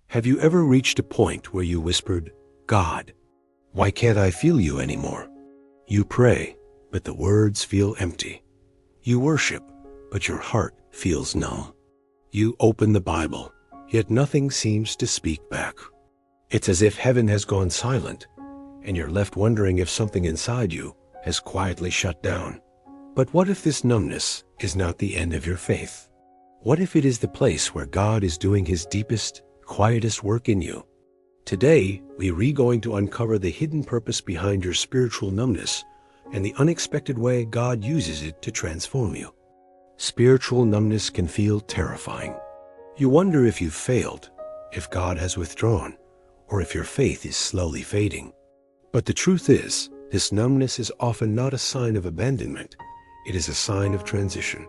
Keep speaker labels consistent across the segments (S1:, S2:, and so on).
S1: Have you ever reached a point where you whispered, "God, why can't I feel you anymore?" You pray, but the words feel empty. You worship, but your heart feels numb. You open the Bible, yet nothing seems to speak back. It's as if heaven has gone silent, and you're left wondering if something inside you has quietly shut down. But what if this numbness is not the end of your faith? What if it is the place where God is doing his deepest, quietest work in you? Today, we're going to uncover the hidden purpose behind your spiritual numbness and the unexpected way God uses it to transform you. Spiritual numbness can feel terrifying. You wonder if you've failed, if God has withdrawn, or if your faith is slowly fading. But the truth is, this numbness is often not a sign of abandonment. It is a sign of transition.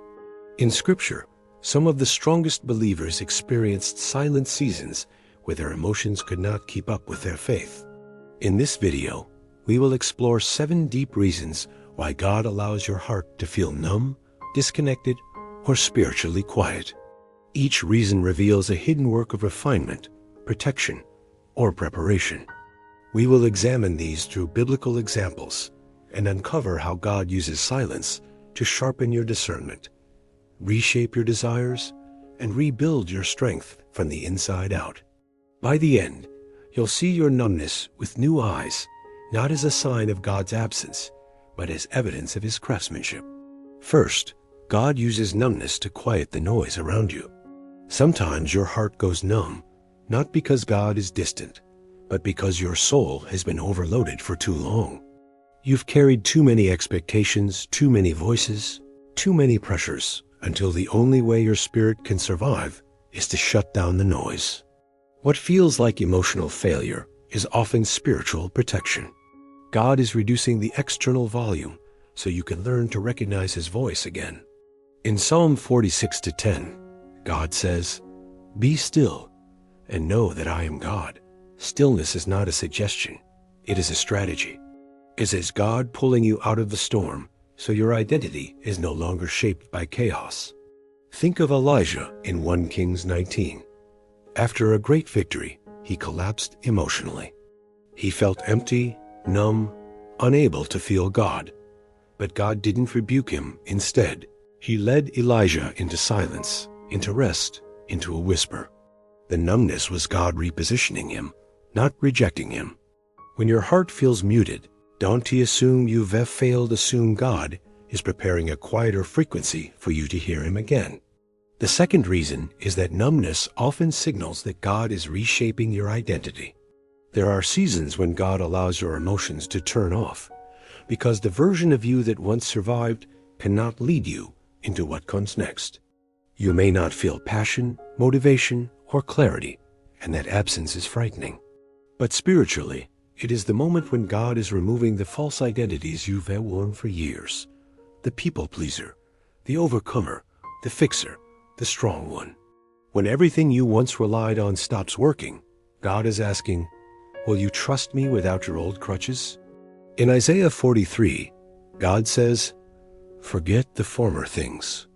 S1: In Scripture, some of the strongest believers experienced silent seasons where their emotions could not keep up with their faith. In this video, we will explore 7 deep reasons why God allows your heart to feel numb, disconnected, or spiritually quiet. Each reason reveals a hidden work of refinement, protection, or preparation. We will examine these through biblical examples and uncover how God uses silence to sharpen your discernment, reshape your desires, and rebuild your strength from the inside out. By the end, you'll see your numbness with new eyes, not as a sign of God's absence, but as evidence of his craftsmanship. First, God uses numbness to quiet the noise around you. Sometimes your heart goes numb, not because God is distant, but because your soul has been overloaded for too long. You've carried too many expectations, too many voices, too many pressures, until the only way your spirit can survive is to shut down the noise. What feels like emotional failure is often spiritual protection. God is reducing the external volume so you can learn to recognize his voice again. In Psalm 46:10, God says, "Be still and know that I am God." Stillness is not a suggestion, it is a strategy. It is God pulling you out of the storm so your identity is no longer shaped by chaos. Think of Elijah in 1 Kings 19. After a great victory, he collapsed emotionally. He felt empty, numb, unable to feel God. But God didn't rebuke him. Instead, he led Elijah into silence, into rest, into a whisper. The numbness was God repositioning him, not rejecting him. When your heart feels muted, don't assume you've failed. Assume God is preparing a quieter frequency for you to hear him again. The second reason is that numbness often signals that God is reshaping your identity. There are seasons when God allows your emotions to turn off, because the version of you that once survived cannot lead you into what comes next. You may not feel passion, motivation, or clarity, and that absence is frightening. But spiritually, it is the moment when God is removing the false identities you've worn for years. The people pleaser, the overcomer, the fixer, the strong one. When everything you once relied on stops working, God is asking, will you trust me without your old crutches? In Isaiah 43, God says, "Forget the former things.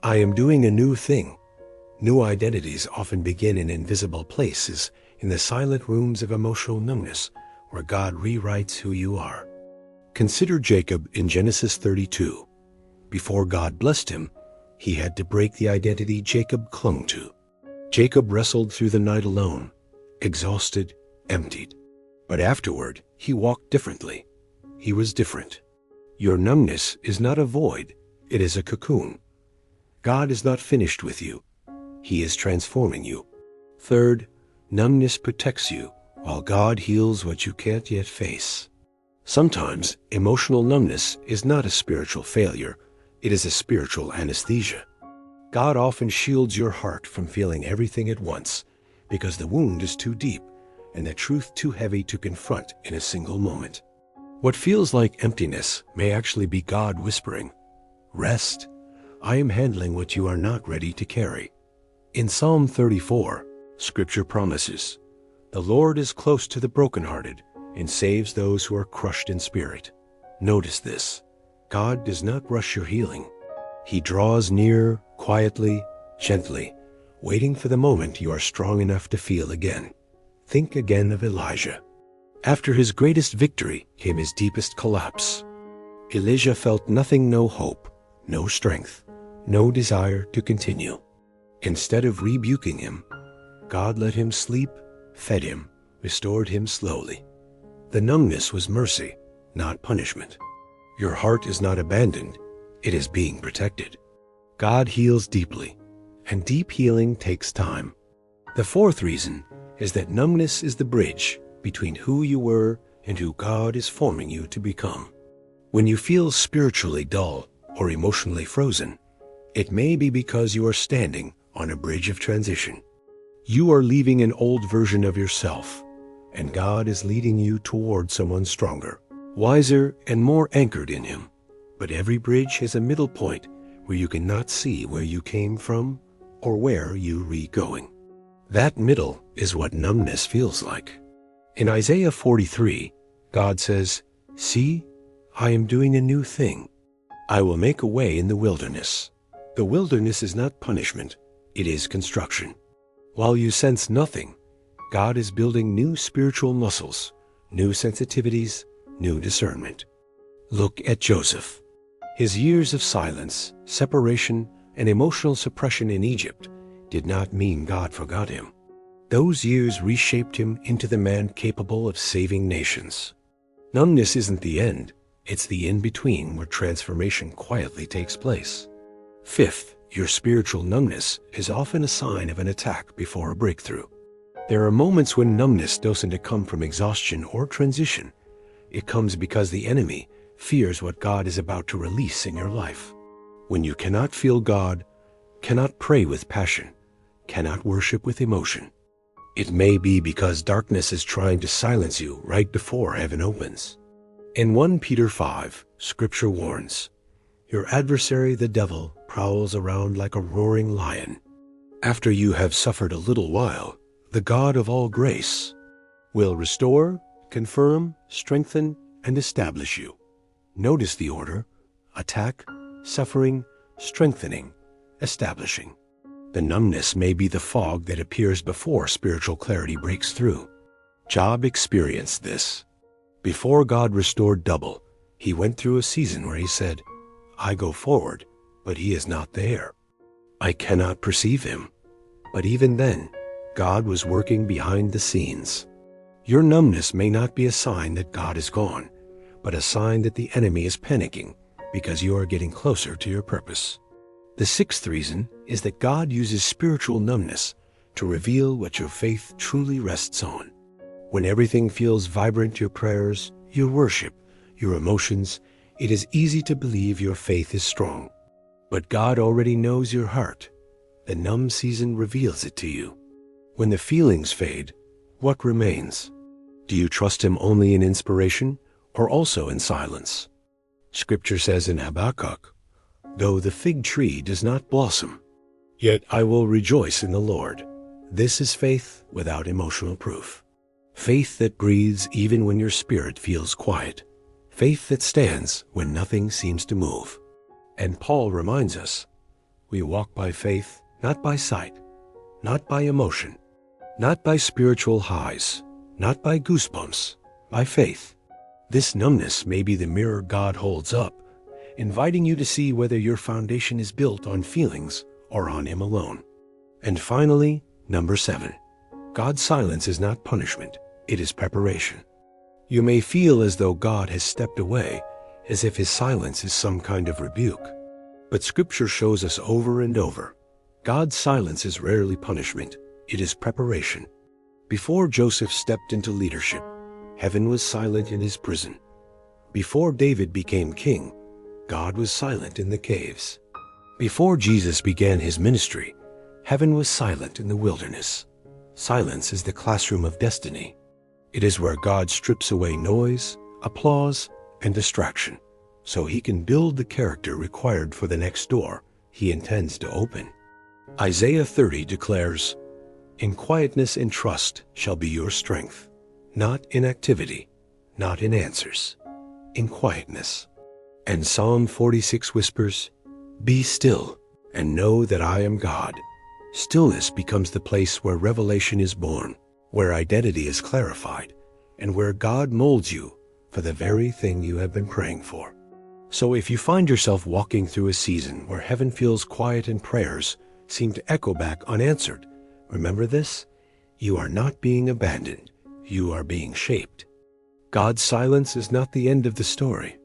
S1: I am doing a new thing." New identities often begin in invisible places, in the silent rooms of emotional numbness, where God rewrites who you are. Consider Jacob in Genesis 32. Before God blessed him, he had to break the identity Jacob clung to. Jacob wrestled through the night alone, exhausted, emptied. But afterward, he walked differently. He was different. Your numbness is not a void, it is a cocoon. God is not finished with you. He is transforming you. Third, numbness protects you, while God heals what you can't yet face. Sometimes, emotional numbness is not a spiritual failure, it is a spiritual anesthesia. God often shields your heart from feeling everything at once, because the wound is too deep and the truth too heavy to confront in a single moment. What feels like emptiness may actually be God whispering, "Rest, I am handling what you are not ready to carry." In Psalm 34, Scripture promises, "The Lord is close to the brokenhearted and saves those who are crushed in spirit." Notice this. God does not rush your healing. He draws near, quietly, gently, waiting for the moment you are strong enough to feel again. Think again of Elijah. After his greatest victory came his deepest collapse. Elijah felt nothing, no hope, no strength, no desire to continue. Instead of rebuking him, God let him sleep, fed him, restored him slowly. The numbness was mercy, not punishment. Your heart is not abandoned, it is being protected. God heals deeply, and deep healing takes time. The fourth reason is that numbness is the bridge between who you were and who God is forming you to become. When you feel spiritually dull or emotionally frozen, it may be because you are standing on a bridge of transition. You are leaving an old version of yourself, and God is leading you toward someone stronger, wiser, and more anchored in Him. But every bridge has a middle point where you cannot see where you came from or where you're going. That middle is what numbness feels like. In Isaiah 43, God says, "See, I am doing a new thing. I will make a way in the wilderness." The wilderness is not punishment, it is construction. While you sense nothing, God is building new spiritual muscles, new sensitivities, new discernment. Look at Joseph. His years of silence, separation, and emotional suppression in Egypt did not mean God forgot him. Those years reshaped him into the man capable of saving nations. Numbness isn't the end, it's the in-between where transformation quietly takes place. Fifth, your spiritual numbness is often a sign of an attack before a breakthrough. There are moments when numbness doesn't come from exhaustion or transition. It comes because the enemy fears what God is about to release in your life. When you cannot feel God, cannot pray with passion, cannot worship with emotion, it may be because darkness is trying to silence you right before heaven opens. In 1 Peter 5, Scripture warns, "Your adversary the devil prowls around like a roaring lion. After you have suffered a little while, the God of all grace will restore, confirm, strengthen, and establish you." Notice the order: attack, suffering, strengthening, establishing. The numbness may be the fog that appears before spiritual clarity breaks through. Job experienced this. Before God restored double, he went through a season where he said, "I go forward, but he is not there. I cannot perceive him." But even then, God was working behind the scenes. Your numbness may not be a sign that God is gone, but a sign that the enemy is panicking because you are getting closer to your purpose. The sixth reason is that God uses spiritual numbness to reveal what your faith truly rests on. When everything feels vibrant, your prayers, your worship, your emotions, it is easy to believe your faith is strong. But God already knows your heart. The numb season reveals it to you. When the feelings fade, what remains? Do you trust Him only in inspiration or also in silence? Scripture says in Habakkuk, "Though the fig tree does not blossom, yet I will rejoice in the Lord." This is faith without emotional proof. Faith that breathes even when your spirit feels quiet. Faith that stands when nothing seems to move. And Paul reminds us, we walk by faith, not by sight, not by emotion, not by spiritual highs, not by goosebumps, by faith. This numbness may be the mirror God holds up, inviting you to see whether your foundation is built on feelings or on Him alone. And finally, number 7, God's silence is not punishment, it is preparation. You may feel as though God has stepped away, as if His silence is some kind of rebuke. But Scripture shows us over and over, God's silence is rarely punishment, it is preparation. Before Joseph stepped into leadership, heaven was silent in his prison. Before David became king, God was silent in the caves. Before Jesus began his ministry, heaven was silent in the wilderness. Silence is the classroom of destiny. It is where God strips away noise, applause, and distraction, so He can build the character required for the next door He intends to open. Isaiah 30 declares, "In quietness and trust shall be your strength, not in activity, not in answers, in quietness." And Psalm 46 whispers, "Be still and know that I am God. Stillness becomes the place where revelation is born, where identity is clarified, and where God molds you for the very thing you have been praying for. So if you find yourself walking through a season where heaven feels quiet and prayers seem to echo back unanswered, remember this: you are not being abandoned, you are being shaped. God's silence is not the end of the story.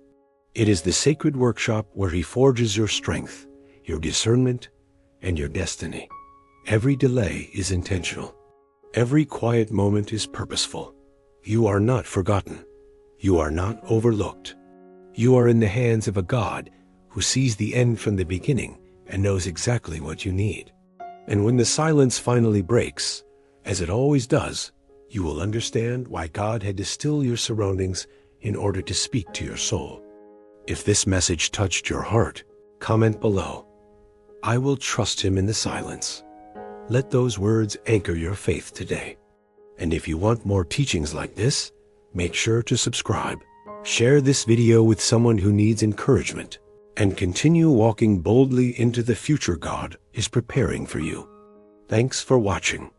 S1: It is the sacred workshop where He forges your strength, your discernment, and your destiny. Every delay is intentional. Every quiet moment is purposeful. You are not forgotten. You are not overlooked. You are in the hands of a God who sees the end from the beginning and knows exactly what you need. And when the silence finally breaks, as it always does, you will understand why God had to still your surroundings in order to speak to your soul. If this message touched your heart, comment below. I will trust Him in the silence. Let those words anchor your faith today. And if you want more teachings like this, make sure to subscribe. Share this video with someone who needs encouragement, and continue walking boldly into the future God is preparing for you. Thanks for watching.